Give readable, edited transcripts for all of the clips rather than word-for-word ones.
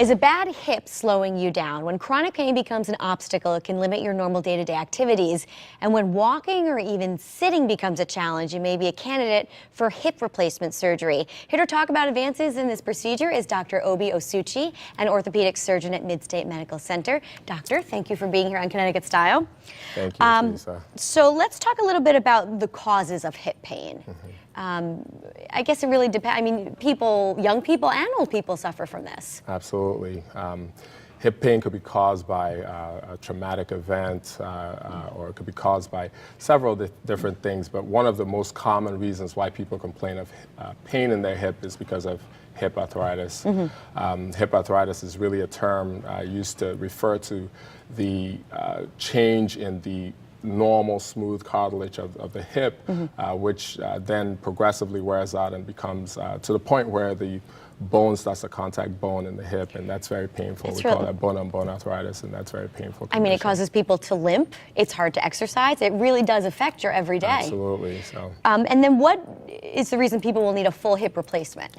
Is a bad hip slowing you down? When chronic pain becomes an obstacle, it can limit your normal day-to-day activities. And when walking or even sitting becomes a challenge, you may be a candidate for hip replacement surgery. Here to talk about advances in this procedure is Dr. Obi Osuchi, an orthopedic surgeon at Mid-State Medical Center. Doctor, thank you for being here on Connecticut Style. Thank you, Teresa. So let's talk a little bit about the causes of hip pain. I guess it really depends. I mean, young people and old people suffer from this. Absolutely. Hip pain could be caused by a traumatic event, or it could be caused by several different things. But one of the most common reasons why people complain of pain in their hip is because of hip arthritis. Hip arthritis is really a term used to refer to the change in the normal smooth cartilage of the hip, which then progressively wears out and becomes to the point where the bone starts to contact bone in the hip, and that's very painful. We call that bone-on-bone arthritis, and that's very painful condition. I mean, it causes people to limp. It's hard to exercise. It really does affect your everyday. Absolutely. So. And then what is the reason people will need a full hip replacement?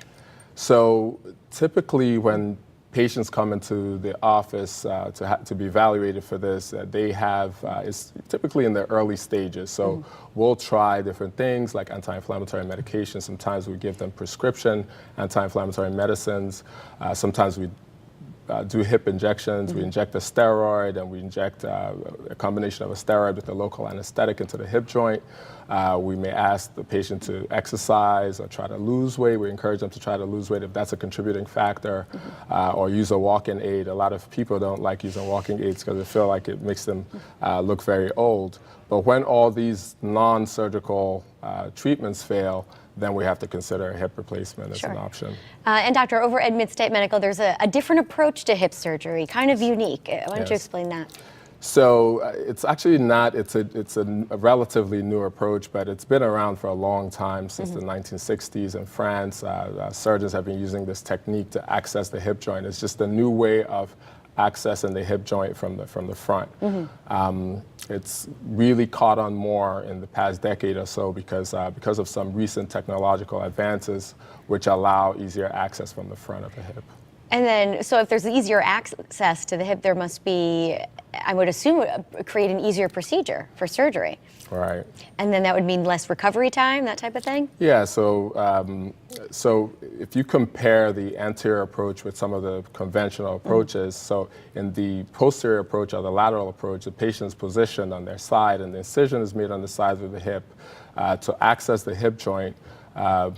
So typically when patients come into the office to be evaluated for this, they have, it's typically in the early stages. So we'll try different things like anti-inflammatory medication. Sometimes we give them prescription anti-inflammatory medicines. Sometimes we do hip injections. We inject a steroid, and we inject a combination of a steroid with a local anesthetic into the hip joint. We may ask the patient to exercise or try to lose weight. We encourage them to try to lose weight if that's a contributing factor, or use a walking aid. A lot of people don't like using walking aids because they feel like it makes them look very old. But when all these non-surgical treatments fail, then we have to consider a hip replacement as an option. And doctor, over at Mid-State Medical, there's a different approach to hip surgery, kind of unique. Why don't you explain that? So it's actually not, it's a relatively new approach, but it's been around for a long time, since the 1960s in France. Surgeons have been using this technique to access the hip joint. It's just a new way of accessing the hip joint from the front. It's really caught on more in the past decade or so because of some recent technological advances which allow easier access from the front of the hip. And then, so if there's easier access to the hip, there must be, I would assume, create an easier procedure for surgery. Right. And then that would mean less recovery time, that type of thing? Yeah, so if you compare the anterior approach with some of the conventional approaches, so in the posterior approach or the lateral approach, the patient's positioned on their side and the incision is made on the sides of the hip. To access the hip joint,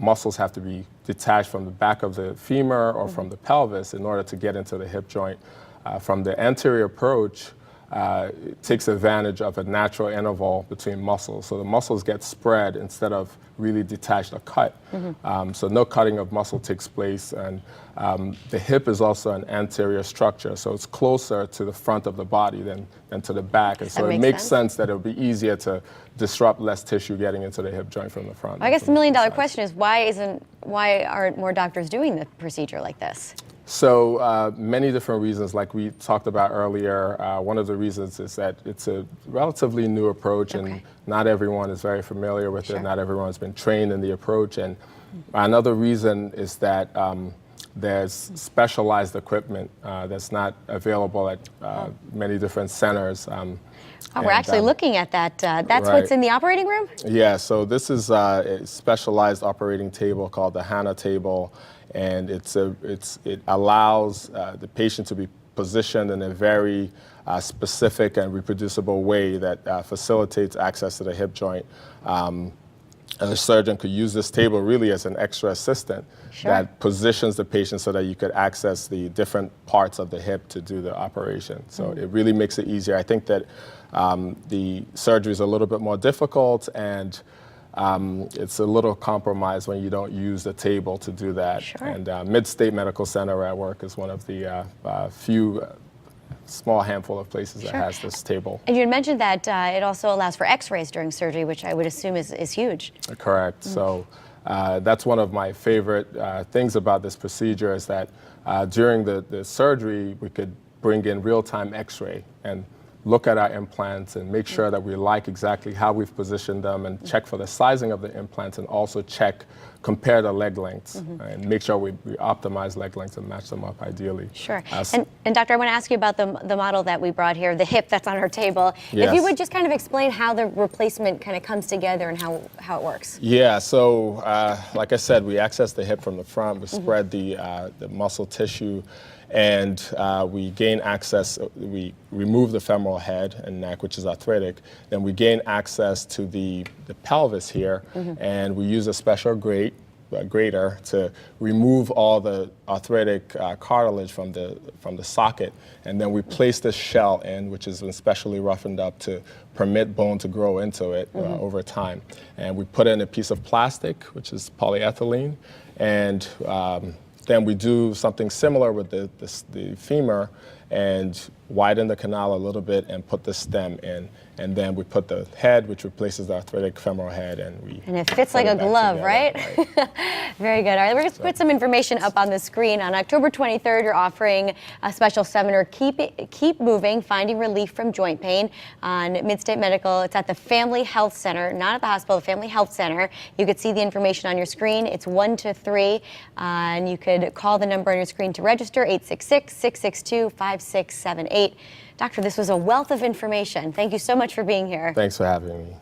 muscles have to be detached from the back of the femur or from the pelvis in order to get into the hip joint. From the anterior approach, it takes advantage of a natural interval between muscles. So the muscles get spread instead of really detached or cut. So no cutting of muscle takes place. And the hip is also an anterior structure, so it's closer to the front of the body than to the back. And so it makes sense that it would be easier to disrupt less tissue getting into the hip joint from the front. I guess the million-dollar question is, why aren't more doctors doing the procedure like this? So many different reasons, like we talked about earlier. One of the reasons is that it's a relatively new approach, and not everyone is very familiar with it. Not everyone has been trained in the approach. And another reason is that there's specialized equipment that's not available at many different centers. We're actually looking at that. That's what's in the operating room? Yeah, so this is a specialized operating table called the HANA table, and it allows the patient to be positioned in a very specific and reproducible way that facilitates access to the hip joint. And the surgeon could use this table really as an extra assistant that positions the patient so that you could access the different parts of the hip to do the operation. So it really makes it easier. I think that the surgery is a little bit more difficult, and it's a little compromised when you don't use the table to do that. And Mid-State Medical Center where I work is one of the few small handful of places that has this table. And you had mentioned that it also allows for X-rays during surgery, which I would assume is huge. Correct. So that's one of my favorite things about this procedure is that during the surgery, we could bring in real-time X-ray. And look at our implants and make sure that we like exactly how we've positioned them, and check for the sizing of the implants, and also compare the leg lengths and make sure we optimize leg lengths and match them up ideally. Sure. And Doctor, I want to ask you about the model that we brought here, the hip that's on our table. Yes. If you would just kind of explain how the replacement kind of comes together and how it works. Yeah, so like I said, we access the hip from the front, we spread the muscle tissue, and we gain access, we remove the femoral head and neck, which is arthritic, then we gain access to the pelvis here, and we use a special grater to remove all the arthritic cartilage from the socket, and then we place this shell in, which has been specially roughened up to permit bone to grow into it over time. And we put in a piece of plastic, which is polyethylene, and then we do something similar with the femur and widen the canal a little bit and put the stem in. And then we put the head, which replaces the arthritic femoral head, and it fits like a glove, right? Very good. All right, we're going to put some information up on the screen. On October 23rd, you're offering a special seminar, Keep Moving, Finding Relief from Joint Pain, on Midstate Medical. It's at the Family Health Center, not at the hospital, the Family Health Center. You could see the information on your screen. It's 1 to 3, and you could call the number on your screen to register, 866-662-5678. Doctor, this was a wealth of information. Thank you so much for being here. Thanks for having me.